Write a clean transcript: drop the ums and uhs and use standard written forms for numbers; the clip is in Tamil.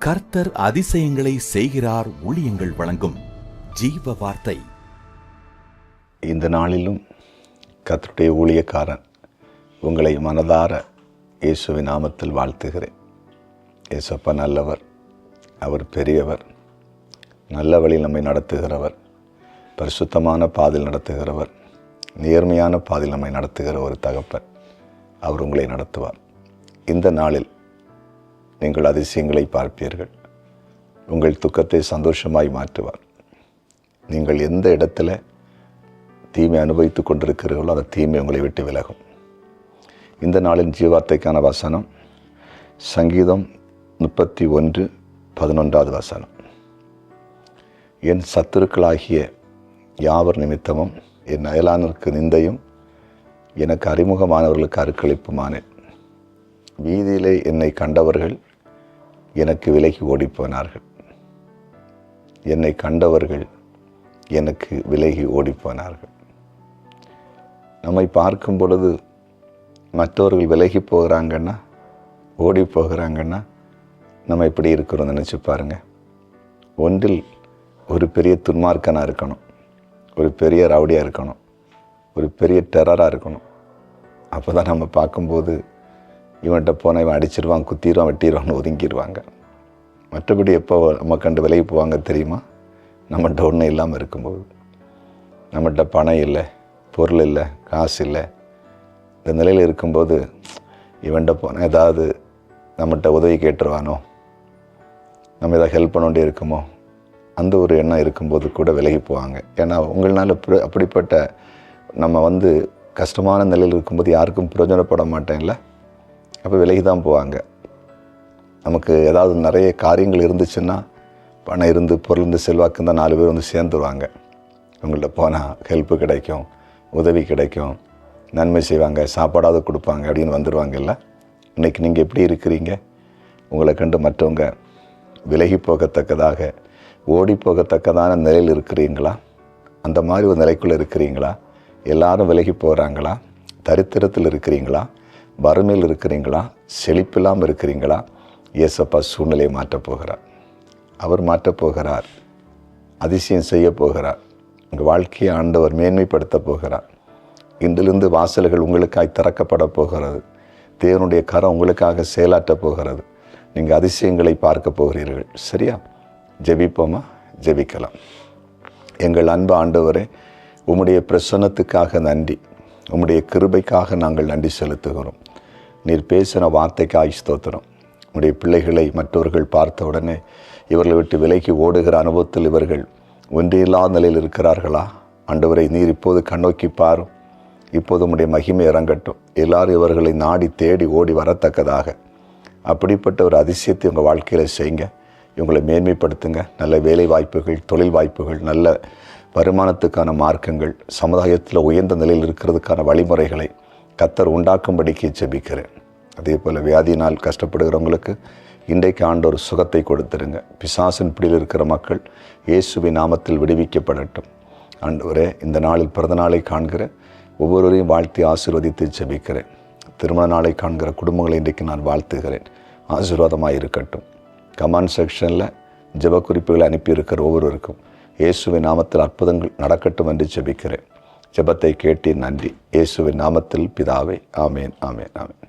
கர்த்தர் அதிசயங்களை செய்கிறார் ஊழியங்கள் வழங்கும் ஜீவ வார்த்தை. இந்த நாளிலும் கர்த்தருடைய ஊழியக்காரன் உங்களை மனதார இயேசுவின் நாமத்தில் வாழ்த்துகிறேன். இயேசப்பா நல்லவர், அவர் பெரியவர், நல்ல வழியில் நம்மை நடத்துகிறவர், பரிசுத்தமான பாதையில் நடத்துகிறவர், நேர்மையான பாதையில் நம்மை நடத்துகிற ஒரு தகப்பன். அவர் உங்களை நடத்துவார். இந்த நாளில் நீங்கள் அதிசயங்களை பார்ப்பீர்கள். உங்கள் துக்கத்தை சந்தோஷமாய் மாற்றுவார். நீங்கள் எந்த இடத்துல தீமை அனுபவித்து கொண்டிருக்கிறீர்களோ அந்த தீமை உங்களை விட்டு விலகும். இந்த நாளின் ஜீவார்த்தைக்கான வசனம் சங்கீதம் 31:11 வசனம். என் சத்துருக்களாகிய யாவர் நிமித்தமும் என் அயலானருக்கு நிந்தையும் எனக்கு அறிமுகமானவர்களுக்கு அருக்களிப்புமானேன். வீதியிலே என்னை கண்டவர்கள் எனக்கு விலகி ஓடிப்போனார்கள். என்னை கண்டவர்கள் எனக்கு விலகி ஓடிப்போனார்கள். நம்மை பார்க்கும் பொழுது மற்றவர்கள் விலகி போகிறாங்கன்னா, ஓடி போகிறாங்கன்னா, நம்ம எப்படி இருக்கிறோம் நினச்சி பாருங்கள். ஒன்றில் ஒரு பெரிய துன்மார்க்கனாக இருக்கணும், ஒரு பெரிய ரவுடியாக இருக்கணும், ஒரு பெரிய டெரராக இருக்கணும். அப்போ தான் நம்ம பார்க்கும்போது இவன்கிட்ட போனால் இவன் அடிச்சிடுவான், குத்திடுவான், வெட்டிடுவான்னு ஒதுங்கிடுவாங்க. மற்றபடி எப்போ நம்ம கண்டு விலகி போவாங்க தெரியுமா? நம்மகிட்ட ஒன்றும் இல்லாமல் இருக்கும்போது, நம்மகிட்ட பணம் இல்லை, பொருள் இல்லை, காசு இல்லை, இந்த நிலையில் இருக்கும்போது இவன்கிட்ட போனால் ஏதாவது நம்மகிட்ட உதவி கேட்டுருவானோ, நம்ம எதாவது ஹெல்ப் பண்ண வேண்டிய இருக்குமோ, அந்த ஒரு எண்ணம் இருக்கும்போது கூட விலகி போவாங்க. ஏன்னா உங்களால் அப்படிப்பட்ட நம்ம கஷ்டமான நிலையில் இருக்கும்போது யாருக்கும் பிரயோஜனப்பட மாட்டேன்ல, அப்போ விலகி தான் போவாங்க. நமக்கு ஏதாவது நிறைய காரியங்கள் இருந்துச்சுன்னா, பணம் இருந்து பொருள் இருந்து செல்வாக்கு தான் 4 பேர் சேர்ந்துருவாங்க. உங்கள்கிட்ட போனால் ஹெல்ப்பு கிடைக்கும், உதவி கிடைக்கும், நன்மை செய்வாங்க, சாப்பாடாவது கொடுப்பாங்க அப்படின்னு வந்துடுவாங்கல்ல. இன்றைக்கி நீங்கள் எப்படி இருக்கிறீங்க? உங்களை கண்டு மற்றவங்க விலகி போகத்தக்கதாக, ஓடி போகத்தக்கதான நிலையில் இருக்கிறீங்களா? அந்த மாதிரி ஒரு நிலைக்குள்ளே இருக்கிறீங்களா? எல்லாரும் விலகி போகிறாங்களா? தரித்திரத்தில் இருக்கிறீங்களா? வறுமையில் இருக்கிறீங்களா? செழிப்பில்லாமல் இருக்கிறீங்களா? இயேசப்பா சூழ்நிலையை மாற்றப் போகிறார். அவர் மாற்றப் போகிறார். அதிசயம் செய்ய போகிறார். உங்கள் வாழ்க்கையை ஆண்டவர் மேன்மைப்படுத்த போகிறார். இன்றிலிருந்து வாசல்கள் உங்களுக்காக திறக்கப்பட போகிறது. தேவனுடைய கரம் உங்களுக்காக செயலாற்றப் போகிறது. நீங்கள் அதிசயங்களை பார்க்க போகிறீர்கள். சரியா? ஜெபிப்போமா? ஜெபிக்கலாம். எங்கள் அன்பு ஆண்டவரே, உம்முடைய பிரசன்னத்துக்காக நன்றி. உம்முடைய கிருபைக்காக நாங்கள் நன்றி செலுத்துகிறோம். நீர் பேசின வார்த்தைக்காய் ஸ்தோத்திரம். உம்முடைய பிள்ளைகளை மற்றவர்கள் பார்த்த உடனே இவர்களை விட்டு விலகி ஓடுகிற அனுபவத்தில் இவர்கள் ஒன்றில்லாத நிலையில் இருக்கிறார்களா? ஆண்டவரை நீர் இப்போது கண்ணோக்கி பாரும். இப்போது உம்முடைய மகிமை இறங்கட்டும். எல்லாரும் இவர்களை நாடி தேடி ஓடி வரத்தக்கதாக அப்படிப்பட்ட ஒரு அதிசயத்தை உங்கள் வாழ்க்கையில் செய்யுங்க. இவங்களை மேன்மைப்படுத்துங்க. நல்ல வேலை வாய்ப்புகள், தொழில் வாய்ப்புகள், நல்ல வருமானத்துக்கான மார்க்கங்கள், சமுதாயத்தில் உயர்ந்த நிலையில் இருக்கிறதுக்கான வழிமுறைகளை கர்த்தர் உண்டாக்கும்படிக்கு ஜெபிக்கிறேன். அதே போல் வியாதியினால் கஷ்டப்படுகிறவங்களுக்கு இன்றைக்கு ஆண்டவர் சுகத்தை கொடுத்துருங்க. பிசாசின் பிடியில் இருக்கிற மக்கள் இயேசுவின் நாமத்தில் விடுவிக்கப்படட்டும். ஆண்டவரே, இந்த நாளில் பிறந்த நாளை காண்கிற ஒவ்வொருவரையும் வாழ்த்தி ஆசீர்வதித்து ஜெபிக்கிறேன். திருமண நாளை காண்கிற குடும்பங்களை இன்றைக்கு நான் வாழ்த்துகிறேன். ஆசீர்வாதமாக இருக்கட்டும். கமெண்ட் செக்ஷனில் ஜெப குறிப்புகளை அனுப்பியிருக்கிற ஒவ்வொருவருக்கும் இயேசுவின் நாமத்தில் அற்புதங்கள் நடக்கட்டும் என்று ஜெபிக்கிறேன். ஜெபத்தை கேட்டு நன்றி. இயேசுவின் நாமத்தில் பிதாவே, ஆமேன், ஆமேன், ஆமேன்.